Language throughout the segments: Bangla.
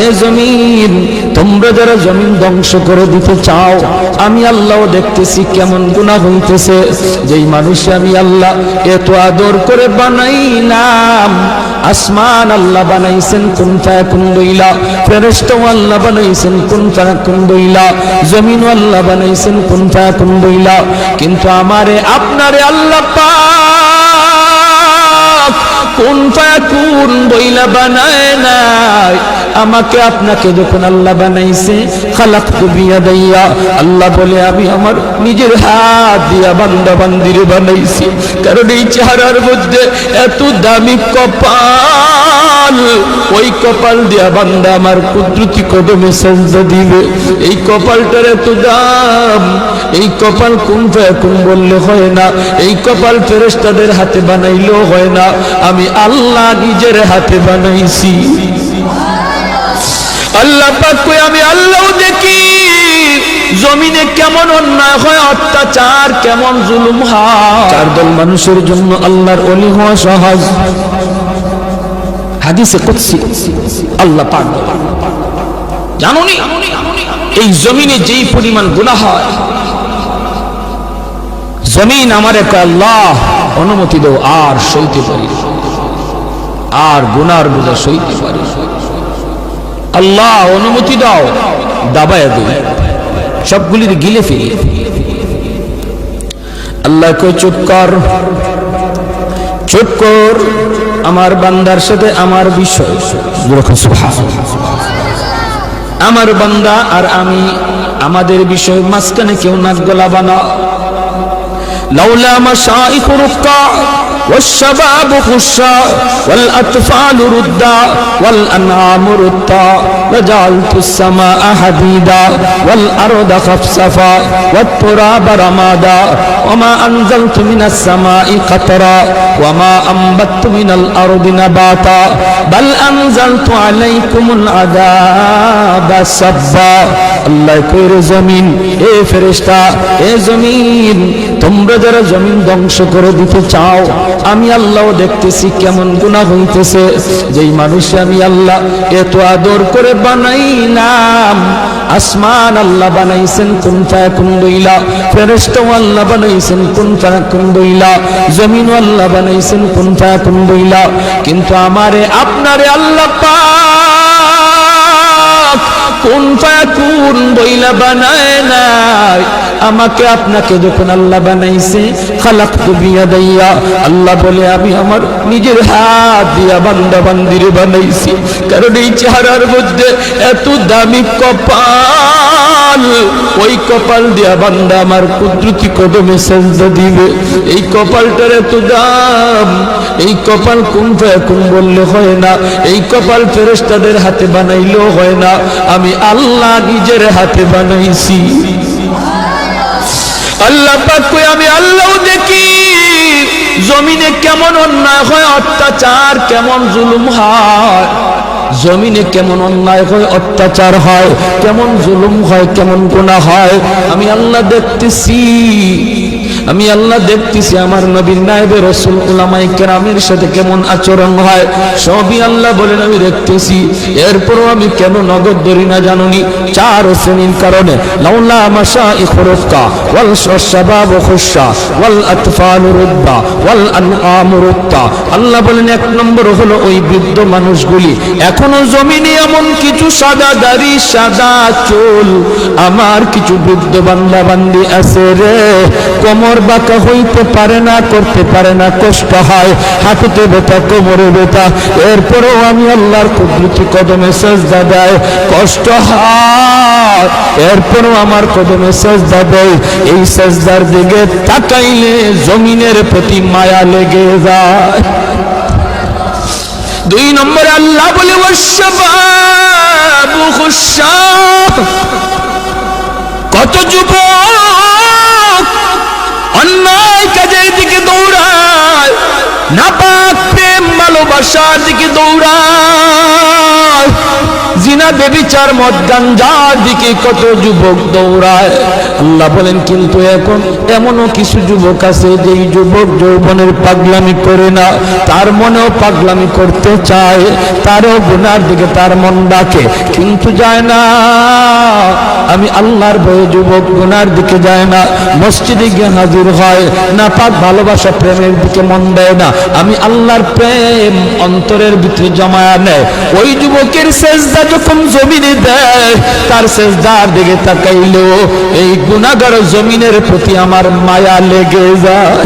এ জমিন তোমরা যারা জমিন ধ্বংস করে দিতে চাও, আমি আল্লাহও দেখতেছি কেমন গুনাহ হইতেছে। যেই মানুষ আমি আল্লাহ এত আদর করে বানাইলাম, আসমান আল্লাহ বানাইছেন কুন ফায়াকুন বইলা, ফেরেশতা আল্লাহ বানাইছেন কুন ফায়াকুন বইলা, জমিন আল্লাহ বানাইছেন কুন ফায়াকুন বইলা, কিন্তু আমারে আপনারে আল্লাহ পাক কুন ফায়াকুন বইলা বানায় নাই। আমাকে আপনাকে যখন আল্লাহ বানাইছে, খালাকতু বিয়াদাইয়া, আল্লাহ বলে আমি আমার নিজের হাত দিয়া বান্দা বান্দিরে বানাইছি। কারণ এই চেহারার মধ্যে এত দামি কপাল, ওই কপাল দিয়া বান্দা আমার কুদরতি কদমে সেজদা দিবে। এই কপালটার এত দাম, এই কপাল কুন ফায়াকুন বললে হয় না, এই কপাল ফেরেশতাদের হাতে বানাইলেও হয় না, আমি আল্লাহ নিজের হাতে বানাইছি। আল্লাহ পাক কই আমি আল্লাহও দেখি জমিনে কেমন অন্যায় হয়, অত্যাচার কেমন জুলুম হয়। চার দল মানুষের জন্য আল্লাহর ওলি হওয়া সহজ। হাদিসে কুদসি আল্লাহ পাক জানোনি এই জমিনে যেই পরিমাণ গুনাহ হয়, জমিন আমারে কয় আল্লাহ অনুমতি দাও, আর সইতে পারি, আর গুনার বোঝা সইতে পারি, আল্লাহ অনুমতি দাও, দাবায় দিই, সবগুলির গিলে ফেলি। আল্লাহ কই চুপ কর, চুপ কর, আমার বান্দার সাথে আমার বিষয়, আমার বান্দা আর আমি, আমাদের বিষয় মাঝখানে কেউ নাক গলাবা না। লাউলা মাশাইখ রুক্কা والشباب خشا والأطفال ردا والأنعام ردا لجعلت السماء حديدا والأرض خفصفا والتراب رمادا وما أنزلت من السماء قطرا وما أنبت من الأرض نباتا بل أنزلت عليكم العذاب سبا আল্লাহ কইরে জমিন, এ ফেরেশতা, এ জমিন তোমরা যারা জমিন ধ্বংস করে দিতে চাও, আমি আল্লাহও দেখতেছি কেমন গুনাহ হইতেছে। যেই মানুষ আমি আল্লাহ এত আদর করে বানাইলাম, আসমান আল্লাহ বানাইছেন কুন ফায়াকুন বইলা, ফেরেশতা আল্লাহ বানাইছেন কুন ফায়াকুন বইলা, জমিন আল্লাহ বানাইছেন কুন ফায়াকুন বইলা, কিন্তু আমারে আপনারে আল্লাহ পাক কুন ফায়াকুন বইলা বানায় নাই। আমাকে আপনাকে যখন আল্লাহ বানাইছে, খালাকতু বিয়াদাইয়া, আল্লাহ বলে আমি আমার নিজের হাত দিয়া বান্দা বান্দিরে বানাইছি। কারণ এই চেহারার মধ্যে এত দামি কপাল, ওই কপাল দিয়া বান্দা আমার কুদরতি কদমে সেজদা দিবে। এই কপালটার এত দাম, এই কপাল কুন ফায়াকুন বললে হয় না, এই কপাল ফেরেশতাদের হাতে বানাইলেও হয় না, আমি আল্লাহ নিজের হাতে বানাইছি। আল্লাহ পাক কই আমি আল্লাহও দেখি জমিনে কেমন অন্যায় হয়, অত্যাচার কেমন জুলুম হয়, জমিনে কেমন অন্যায় হয়, অত্যাচার হয়, কেমন জুলুম হয়, কেমন গুনাহ হয়, আমি আল্লাহ দেখতেছি। আমি আল্লাহ দেখতেছি আমার নবীর নায়েবে রাসূল উলামায়ে কেরামের সাথে কেমন আচরণ হয়, সবই আল্লাহ বলেন আমি দেখতেছি। এরপরও আমি কেন নগদ ধরি না জানুনি? চার শ্রেণীর কারণে। লাউলা মাশাইখ রুক্কা ওয়াল শাবাব খুশা ওয়াল আতফাল রুদ্দা ওয়াল আনআম রুদ্দা। আল্লাহ বলেন এক নম্বর হলো ওই বৃদ্ধ মানুষগুলি, এখনো জমিনে এমন কিছু সাদা দাড়ি সাদা চুল আমার কিছু বৃদ্ধ বান্দা বান্দি আছে রে, কোমর বাঁকা হইতে পারে না, করতে পারে না, কষ্ট হয়, হাঁটুতে ব্যথা, কোমরে ব্যথা, এরপরেও আমি আল্লাহর কুদরতি কদমে সেজদা দেয়, কষ্ট হয়, এরপরেও আমার কদমে সেজদা দেয়। এই সেজদার দিকে তাকাইলে জমিনের প্রতি মায়া লেগে যায়। দুই নম্বরে আল্লাহ বলে ওয়াশশাবাবু খুশা, কত যুবক অন্যায় কাজের দিকে দৌড়ায়, নাপাক প্রেম ভালোবাসার দিকে দৌড়ায়, জিনা ব্যভিচার মদ গাঞ্জার দিকে কত যুবক দৌড়ায়। আল্লাহ বলেন কিন্তু এখন এমনও কিছু যুবক আছে যেই যুবক যৌবনের পাগলামি করে না, তার মনেও পাগলামি করতে চায়, তারও গুনার দিকে তার মন ডাকে কিন্তু যায় না। আমি আল্লাহর ভয়ে যুবক গুনার দিকে যায় না, মসজিদে গিয়ে হাজির হয় না, পাক ভালোবাসা প্রেমের দিকে মন দেয় না, আমি আল্লাহর প্রেম অন্তরের ভিতরে জমায়া নেয়। ওই যুবকের সেজদা যখন জমিনে দেয়, তার সেজদার দিকে তাকাইলেও এই গুনাহগার জমিনের প্রতি আমার মায়া লেগে যায়।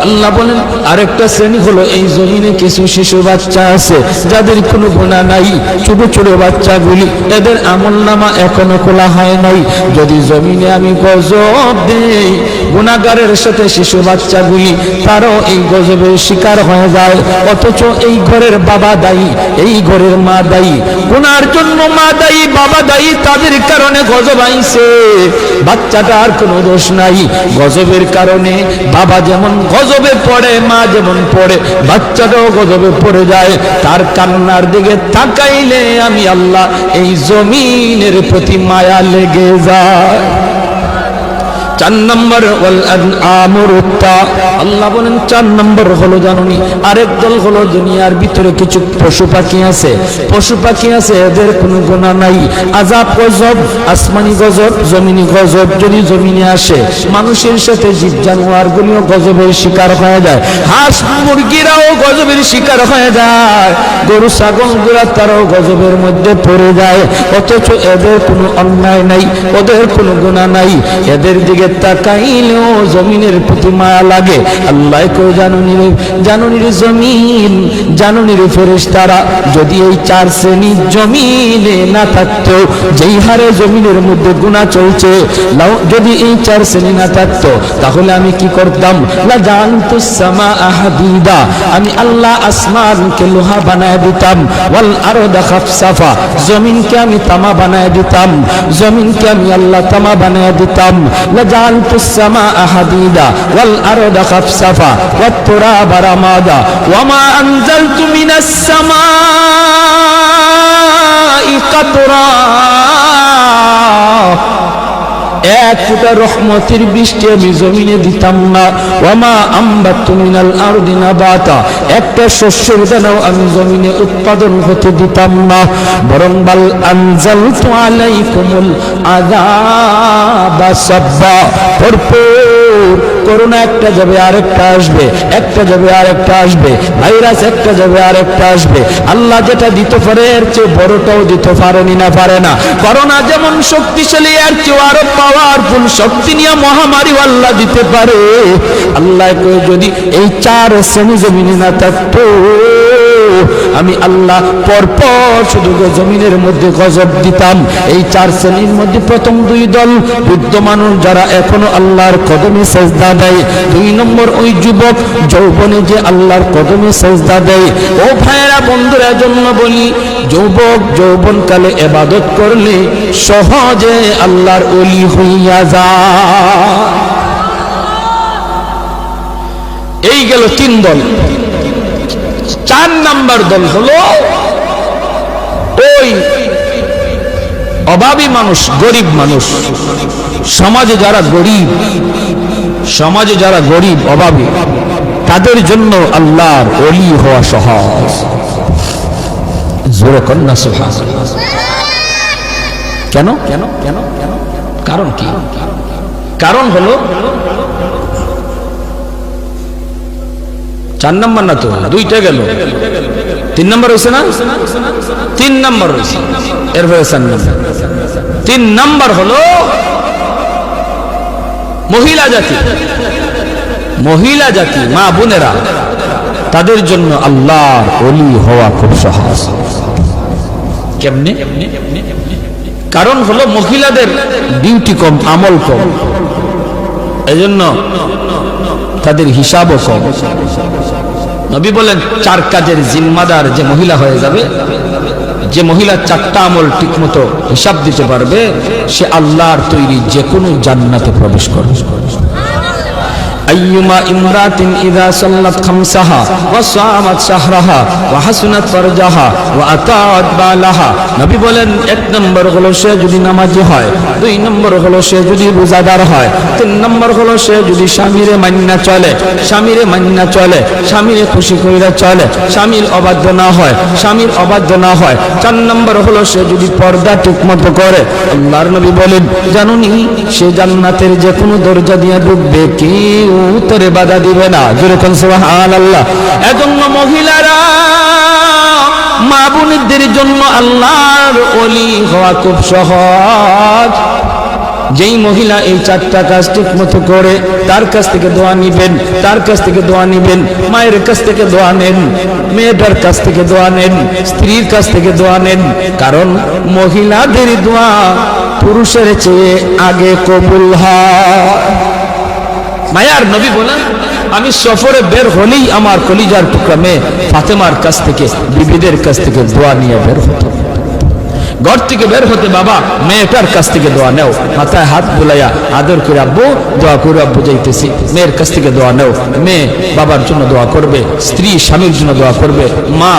আল্লাহ বলেন আরেকটা শ্রেণী হলো এই জমিনে কিছু শিশু বাচ্চা আছে যাদের কোনো গুনাহ নাই, ছোট ছোট বাচ্চাগুলি, এদের আমলনামা এখনো খোলা হয় নাই। যদি জমিনে আমি গজব দেই, গুনাহগারের সাথে শিশু বাচ্চাগুলি তারও এই গজবের শিকার হয়ে যায়, অথচ এই ঘরের বাবা দায়ী, এই ঘরের মা দায়ী, গুনার জন্য মা দায়ী, বাবা দায়ী, তাদের কারণে গজব আইছে। বাচ্চাটার কোনো দোষ নাই, গজবের কারণে বাবা যেমন গজবে পড়ে, মা যেমন পড়ে, বাচ্চাটাও গজবে পড়ে যায়। তার কান্নার দিকে তাকাইলে আমি আল্লাহ এই জমিনের প্রতি মায়া লেগে যায়। 4 নম্বর আল্লাহ বলেন 4 নম্বর হলো জানুনি আরেক দল হলো দুনিয়ার ভিতরে কিছু পশু পাখি আছে, পশু পাখি আছে, এদের কোনো গুনাহ নাই, আযাব গজব, আসমানি গজব, জমিনি গজব যদি জমিনে আসে, মানুষের সাথে জীব জানোয়ার গুলিও গজবের শিকার হয়ে যায়, হাঁস মুরগিরাও গজবের শিকার হয়ে যায়, গরু ছাগল গুলা তারাও গজবের মধ্যে পড়ে যায়, অথচ এদের কোনো অন্যায় নাই, ওদের কোনো গুনাহ নাই, এদের দিকে তাকাইলেও জমিনের প্রতি মায়া লাগে। আল্লাহ কই জানুনি রে জমিন, জানুনি রে ফেরেশতারা, যদি এই 4 শ্রেণী জমিনে না থাকতো, যেই হারে জমিনের মধ্যে গুনাহ চলছে, যদি এই 4 শ্রেণী না থাকতো তাহলে আমি কি করতাম? লা জানতুস সামাআ হাদিদা, আমি আল্লাহ আসমানকে লোহা বানায় দিতাম, ওয়াল আরদা খাফসাফা, জমিনকে আমি তামা বানায় দিতাম, জমিনকে আমি আল্লাহ তামা বানায় দিতাম, লা জানতুস সামাআ হাদিদা ওয়াল আরদা খাফসাফা ওয়াত তুরাবা রামাদা ওয়া মা আনজালতু মিনাস সামাই কাতরা, এক ফোঁটা রহমতের বৃষ্টি আমি জমিনে দিতাম না, ওয়ামা আম্বাতু মিনাল আরদি নাবাতা, একটা শস্যের দানাও আমি জমিনে উৎপাদন হতে দিতাম না, বরং বাল আনজালতু আলাইকুমুল আযাবা সাব্বা, ভরপুর করোনা একটা যাবে আরেকটা আসবে, একটা যাবে আরেকটা আসবে, ভাইরাস একটা যাবে আরেকটা আসবে, আল্লাহ যেটা দিতে পারে এর চেয়ে বড়টাও দিতে পারেনি না, পারে না। করোনা যেমন শক্তিশালী, এর চেয়ে আরো পাওয়ারফুল শক্তি নিয়ে মহামারী আল্লাহ দিতে পারে। আল্লাহ কই যদি এই 4 শ্রেণী জমিনে না থাকতো, আমি আল্লাহ পরপর শুধু জমিনের মধ্যে গজব দিতাম। এই 4 শ্রেণীর মধ্যে প্রথম 2 দল বৃদ্ধ মানুষ যারা এখনো আল্লাহর কদমে সেজদা দেয়, 2 নম্বর ওই যুবক যৌবনে যে আল্লাহর কদমে সেজদা দেয়। ও ভাইয়েরা বন্ধুরা, জন্য বলি যুবক যৌবনকালে ইবাদত করলে সহজে আল্লাহর ওলি হইয়া যায়। এই গেল 3 দল। 4 নাম্বার দল হলো ওই অভাবী মানুষ, গরিব মানুষ, সমাজে যারা গরিব, সমাজে যারা গরিব অভাবী, তাদের জন্য আল্লাহর ওলি হওয়া সহজ। জোরে কন্যা সুবহানাল্লাহ। কেন কেন কেন কেন কারণ কি? কারণ হলো 4 নম্বর না তো, 2টা গেল, 3 নম্বর হয়েছে না? 3 নম্বর হয়েছে, এরপরে 4 নম্বর। 3 নম্বর হলো মহিলা জাতি, মহিলা জাতি, মা বোনেরা, তাদের জন্য আল্লাহর ওলি হওয়া খুব সহজ। কেমনে? কারণ হলো মহিলাদের ডিউটি কম, আমল কম, এজন্য তাদের হিসাবও কম। নবী বলেন 4 কাজের জিম্মাদার যে মহিলা হয়ে যাবে, যে মহিলা 4টা আমল ঠিক মতো হিসাব দিতে পারবে, সে আল্লাহর তৈরি যে কোনো জান্নাতে প্রবেশ করবে। আইয়ুমা ইমরাতিন ইযা সাল্লাত খামসাহা ওয়া সামাত শাহরাহা ওয়া হাসনাত ফারজাহা ওয়া আতাআত বালাহা। নবী বলেন, এক নম্বর হলো সে যদি নামাজি হয়, দুই নম্বর হলো সে যদি রোজাদার হয়, তিন নম্বর হলো সে যদি স্বামীরে মান্না চলে, স্বামীরে মান্না চলে, স্বামীরে খুশি কইরা চলে, স্বামীর অবাধ্য না হয়, স্বামীর অবাধ্য না হয়, চার নম্বর হলো সে যদি পর্দা ঠিকমতো করে। আল্লাহর নবী বলেন, জানুনি সে জান্নাতের যে কোনো দরজা দিয়ে ঢুকবে, কেউ উত্তরে বাধা দিবে না। জোরে কোন সুবহানাল্লাহ। এজন্য মহিলারা, মা বোনদের জন্য আল্লাহর ওলি হওয়া খুব সহজ। যেই মহিলা এই চারটা কাজ ঠিক মতো করে, তার কাছ থেকে দোয়া নিবেন, তার কাছ থেকে দোয়া নিবেন, মায়ের কাছ থেকে দোয়া নেন, মেয়েটার কাছ থেকে দোয়া নেন, স্ত্রীর কাছ থেকে দোয়া নেন। কারণ মহিলাদের দোয়া পুরুষের চেয়ে আগে কবুল হয়। মায়ার নবী বলেন, আমি সফরে বের হলেই আমার কলিজার টুকরা মেয়ে ফাতেমার কাছ থেকে, বিবিদের কাছ থেকে দোয়া নিয়ে বের হতো। ঘর থেকে বের হতে বাবা মেয়েটার কাছ থেকে দোয়া নেও, মাথায় হাত বুলাইয়া আদর করে আব্বু দোয়া করে আব্বু যাইতেছি, মেয়ের কাছ থেকে দোয়া নেও। মেয়ে বাবার জন্য দোয়া করবে, স্ত্রী স্বামীর জন্য দোয়া করবে, মা